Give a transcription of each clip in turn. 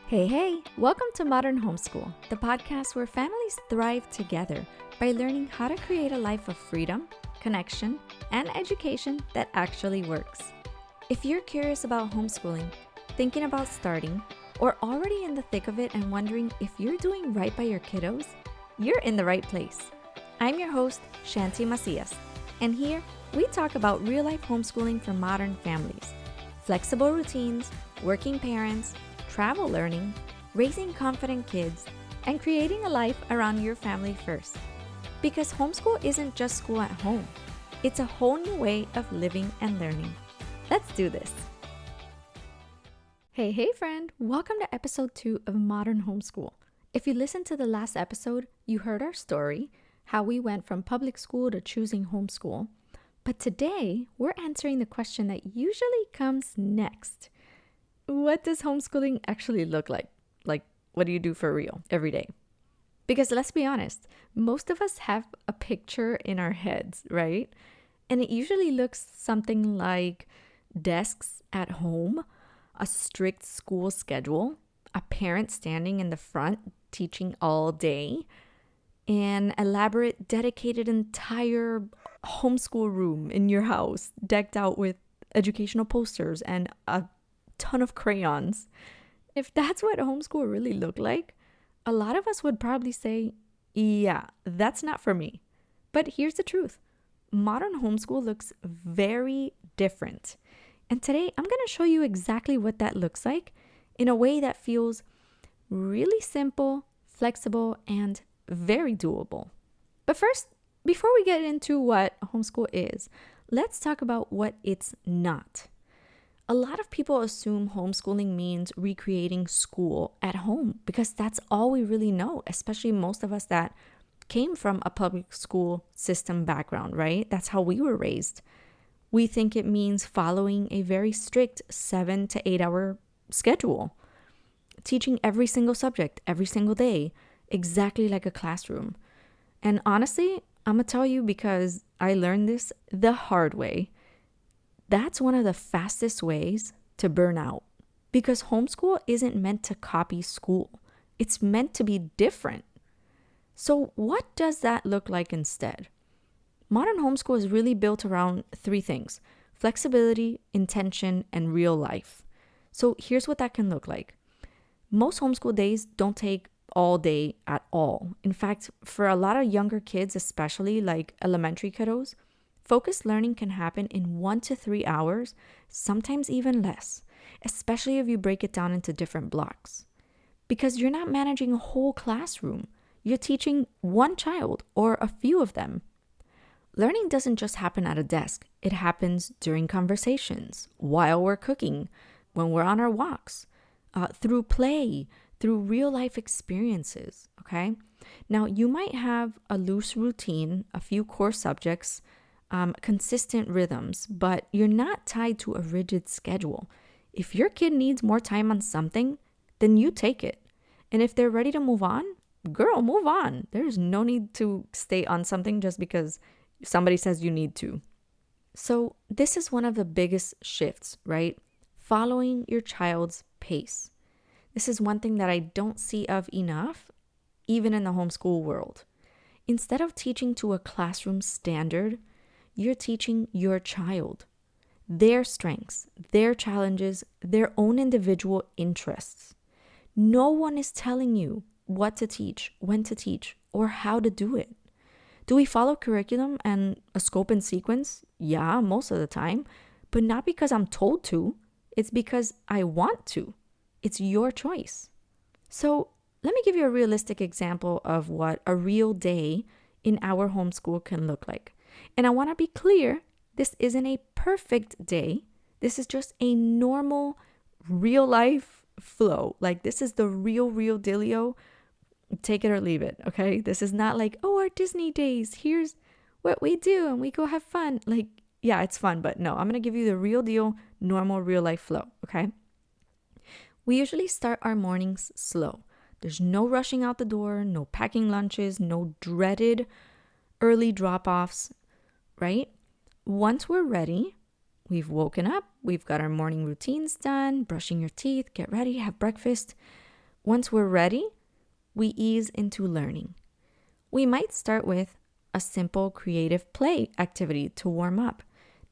Hey, welcome to Modern Homeschool, the podcast where families thrive together by learning how to create a life of freedom, connection, and education that actually works. If you're curious about homeschooling, thinking about starting, or already in the thick of it and wondering if you're doing right by your kiddos, you're in the right place. I'm your host, Shanti Macias, and here we talk about real-life homeschooling for modern families, flexible routines, working parents, travel learning, raising confident kids, and creating a life around your family first. Because homeschool isn't just school at home. It's a whole new way of living and learning. Let's do this. Hey friend, welcome to episode 2 of Modern Homeschool. If you listened to the last episode, you heard our story, how we went from public school to choosing homeschool. But today, we're answering the question that usually comes next. What does homeschooling actually look like? Like, what do you do for real every day? Because let's be honest, most of us have a picture in our heads, right? And it usually looks something like desks at home, a strict school schedule, a parent standing in the front teaching all day, an elaborate, dedicated entire homeschool room in your house decked out with educational posters and a ton of crayons. If that's what homeschool really looked like, a lot of us would probably say, yeah, that's not for me. But here's the truth. Modern homeschool looks very different. And today I'm going to show you exactly what that looks like in a way that feels really simple, flexible, and very doable. But first, before we get into what homeschool is, let's talk about what it's not. A lot of people assume homeschooling means recreating school at home because that's all we really know, especially most of us that came from a public school system background, right? That's how we were raised. We think it means following a very strict 7 to 8 hour schedule, teaching every single subject every single day, exactly like a classroom. And honestly, I'm gonna tell you because I learned this the hard way. That's one of the fastest ways to burn out because homeschool isn't meant to copy school. It's meant to be different. So what does that look like instead? Modern homeschool is really built around 3 things: flexibility, intention, and real life. So here's what that can look like. Most homeschool days don't take all day at all. In fact, for a lot of younger kids, especially like elementary kiddos, focused learning can happen in 1 to 3 hours, sometimes even less, especially if you break it down into different blocks. Because you're not managing a whole classroom, you're teaching one child or a few of them. Learning doesn't just happen at a desk, it happens during conversations, while we're cooking, when we're on our walks, through play, through real life experiences, okay? Now, you might have a loose routine, a few core subjects, consistent rhythms, but you're not tied to a rigid schedule. If your kid needs more time on something, then you take it. And if they're ready to move on, girl, move on. There's no need to stay on something just because somebody says you need to. So this is one of the biggest shifts, right? Following your child's pace. This is one thing that I don't see of enough, even in the homeschool world. Instead of teaching to a classroom standard, you're teaching your child, their strengths, their challenges, their own individual interests. No one is telling you what to teach, when to teach, or how to do it. Do we follow curriculum and a scope and sequence? Yeah, most of the time, but not because I'm told to. It's because I want to. It's your choice. So let me give you a realistic example of what a real day in our homeschool can look like. And I want to be clear, this isn't a perfect day. This is just a normal, real life flow. Like this is the real dealio. Take it or leave it, okay? This is not like, oh, our Disney days. Here's what we do and we go have fun. Like, yeah, it's fun, but no, I'm going to give you the real deal, normal, real life flow, okay? We usually start our mornings slow. There's no rushing out the door, no packing lunches, no dreaded early drop-offs, right? Once we're ready, we've woken up, we've got our morning routines done, brushing your teeth, get ready, have breakfast. Once we're ready, we ease into learning. We might start with a simple creative play activity to warm up.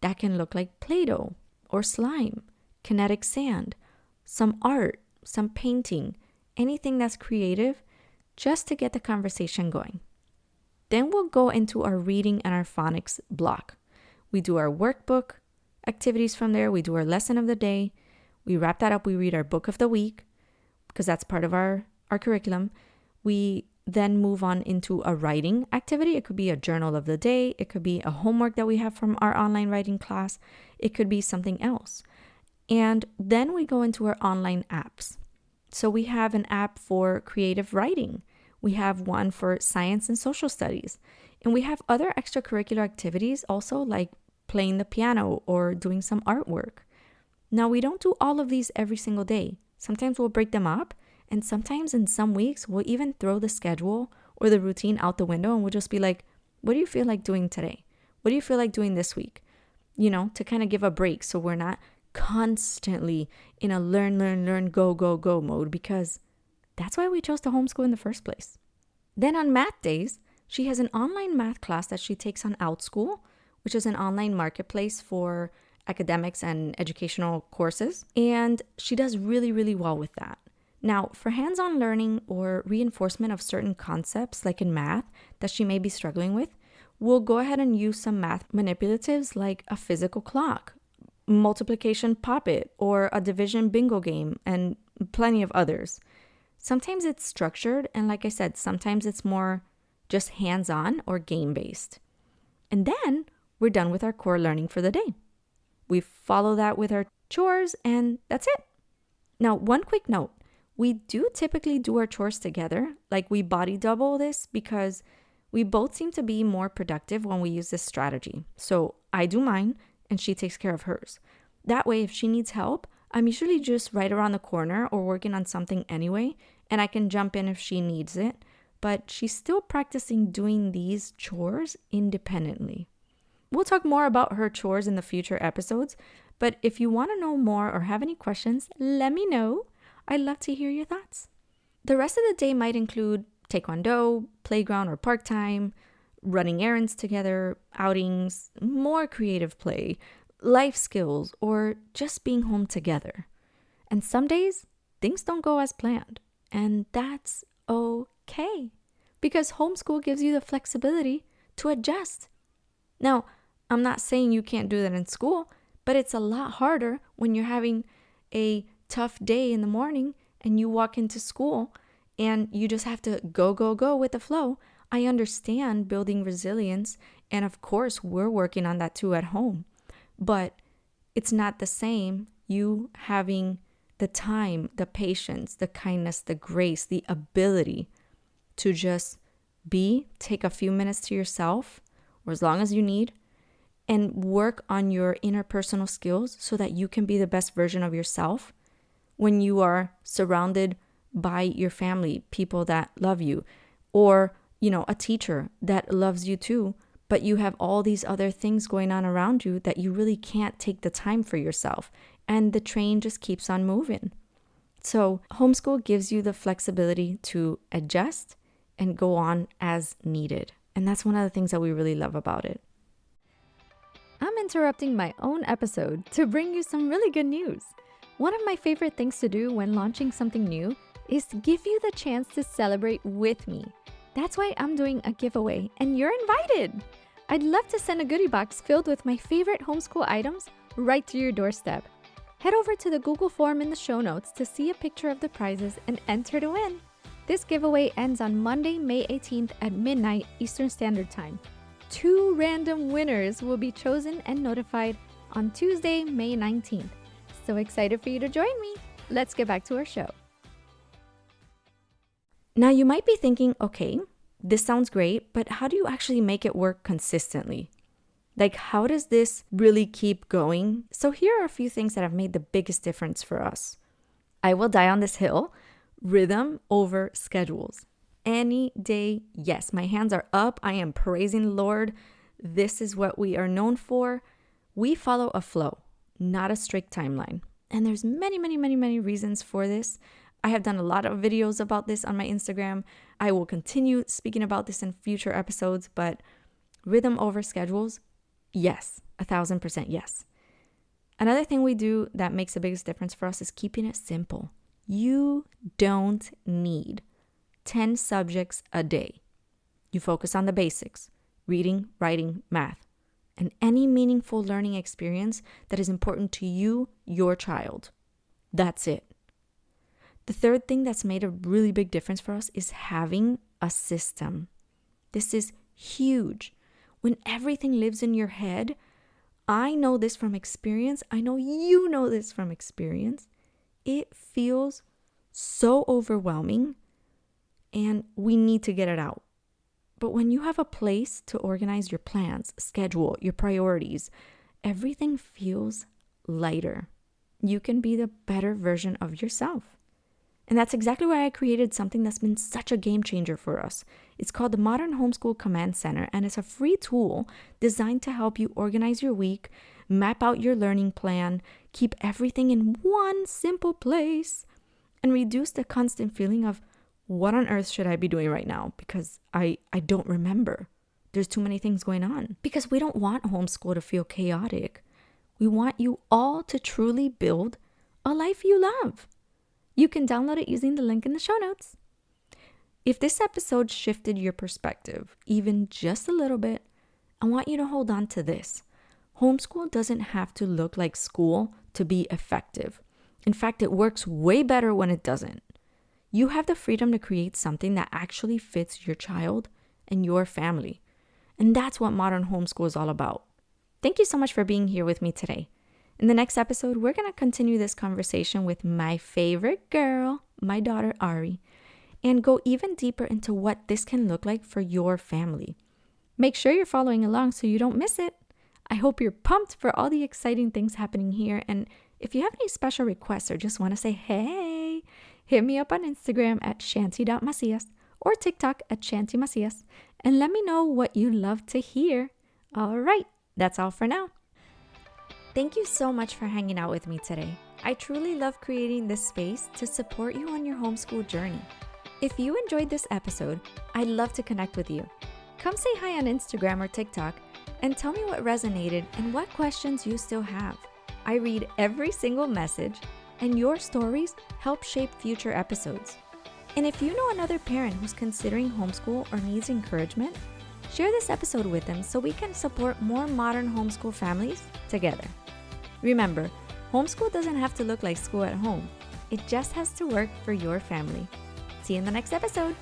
That can look like Play-Doh or slime, kinetic sand, some art, some painting, anything that's creative, just to get the conversation going. Then we'll go into our reading and our phonics block. We do our workbook activities from there. We do our lesson of the day. We wrap that up. We read our book of the week because that's part of our curriculum. We then move on into a writing activity. It could be a journal of the day. It could be a homework that we have from our online writing class. It could be something else. And then we go into our online apps. So we have an app for creative writing. We have one for science and social studies. And we have other extracurricular activities also, like playing the piano or doing some artwork. Now, we don't do all of these every single day. Sometimes we'll break them up. And sometimes in some weeks, we'll even throw the schedule or the routine out the window and we'll just be like, what do you feel like doing today? What do you feel like doing this week? To kind of give a break so we're not constantly in a learn, go, go, go mode, because that's why we chose to homeschool in the first place. Then on math days, she has an online math class that she takes on OutSchool, which is an online marketplace for academics and educational courses. And she does really, really well with that. Now, for hands-on learning or reinforcement of certain concepts, like in math, that she may be struggling with, we'll go ahead and use some math manipulatives like a physical clock, multiplication pop-it, or a division bingo game, and plenty of others. Sometimes it's structured, and like I said, sometimes it's more just hands-on or game-based. And then we're done with our core learning for the day. We follow that with our chores, and that's it. Now, one quick note. We do typically do our chores together, like we body double this because we both seem to be more productive when we use this strategy. So I do mine and she takes care of hers. That way, if she needs help, I'm usually just right around the corner or working on something anyway, and I can jump in if she needs it. But she's still practicing doing these chores independently. We'll talk more about her chores in the future episodes, but if you want to know more or have any questions, let me know. I'd love to hear your thoughts. The rest of the day might include taekwondo, playground or park time, running errands together, outings, more creative play, life skills, or just being home together. And some days, things don't go as planned. And that's okay, because homeschool gives you the flexibility to adjust. Now, I'm not saying you can't do that in school, but it's a lot harder when you're having a tough day in the morning and you walk into school and you just have to go with the flow. I understand building resilience, and of course we're working on that too at home, but it's not the same you having the time, the patience, the kindness, the grace, the ability to just take a few minutes to yourself, or as long as you need, and work on your interpersonal skills so that you can be the best version of yourself when you are surrounded by your family, people that love you, or, a teacher that loves you too, but you have all these other things going on around you that you really can't take the time for yourself, and the train just keeps on moving. So homeschool gives you the flexibility to adjust and go on as needed. And that's one of the things that we really love about it. I'm interrupting my own episode to bring you some really good news. One of my favorite things to do when launching something new is to give you the chance to celebrate with me. That's why I'm doing a giveaway, and you're invited. I'd love to send a goodie box filled with my favorite homeschool items right to your doorstep. Head over to the Google form in the show notes to see a picture of the prizes and enter to win. This giveaway ends on Monday, May 18th at midnight Eastern Standard Time. 2 random winners will be chosen and notified on Tuesday, May 19th. So excited for you to join me. Let's get back to our show. Now you might be thinking, okay, this sounds great, but how do you actually make it work consistently? Like, how does this really keep going? So here are a few things that have made the biggest difference for us. I will die on this hill. Rhythm over schedules. Any day, yes, my hands are up. I am praising the Lord. This is what we are known for. We follow a flow, not a strict timeline. And there's many reasons for this. I have done a lot of videos about this on my Instagram. I will continue speaking about this in future episodes, but rhythm over schedules, yes, 1,000% yes. Another thing we do that makes the biggest difference for us is keeping it simple. You don't need 10 subjects a day. You focus on the basics, reading, writing, math, and any meaningful learning experience that is important to you, your child. That's it. The third thing that's made a really big difference for us is having a system. This is huge. When everything lives in your head, I know this from experience. I know you know this from experience. It feels so overwhelming and we need to get it out. But when you have a place to organize your plans, schedule, your priorities, everything feels lighter. You can be the better version of yourself. And that's exactly why I created something that's been such a game changer for us. It's called the Modern Homeschool Command Center, and it's a free tool designed to help you organize your week, map out your learning plan, keep everything in one simple place, and reduce the constant feeling of, what on earth should I be doing right now? Because I don't remember. There's too many things going on. Because we don't want homeschool to feel chaotic. We want you all to truly build a life you love. You can download it using the link in the show notes. If this episode shifted your perspective, even just a little bit, I want you to hold on to this. Homeschool doesn't have to look like school to be effective. In fact, it works way better when it doesn't. You have the freedom to create something that actually fits your child and your family. And that's what Modern Homeschool is all about. Thank you so much for being here with me today. In the next episode, we're going to continue this conversation with my favorite girl, my daughter Ari, and go even deeper into what this can look like for your family. Make sure you're following along so you don't miss it. I hope you're pumped for all the exciting things happening here. And if you have any special requests or just want to say, hey, hit me up on Instagram at shanty.macias or TikTok at shantymacias and let me know what you love to hear. All right, that's all for now. Thank you so much for hanging out with me today. I truly love creating this space to support you on your homeschool journey. If you enjoyed this episode, I'd love to connect with you. Come say hi on Instagram or TikTok and tell me what resonated and what questions you still have. I read every single message, and your stories help shape future episodes. And if you know another parent who's considering homeschool or needs encouragement, share this episode with them so we can support more modern homeschool families together. Remember, homeschool doesn't have to look like school at home. It just has to work for your family. See you in the next episode.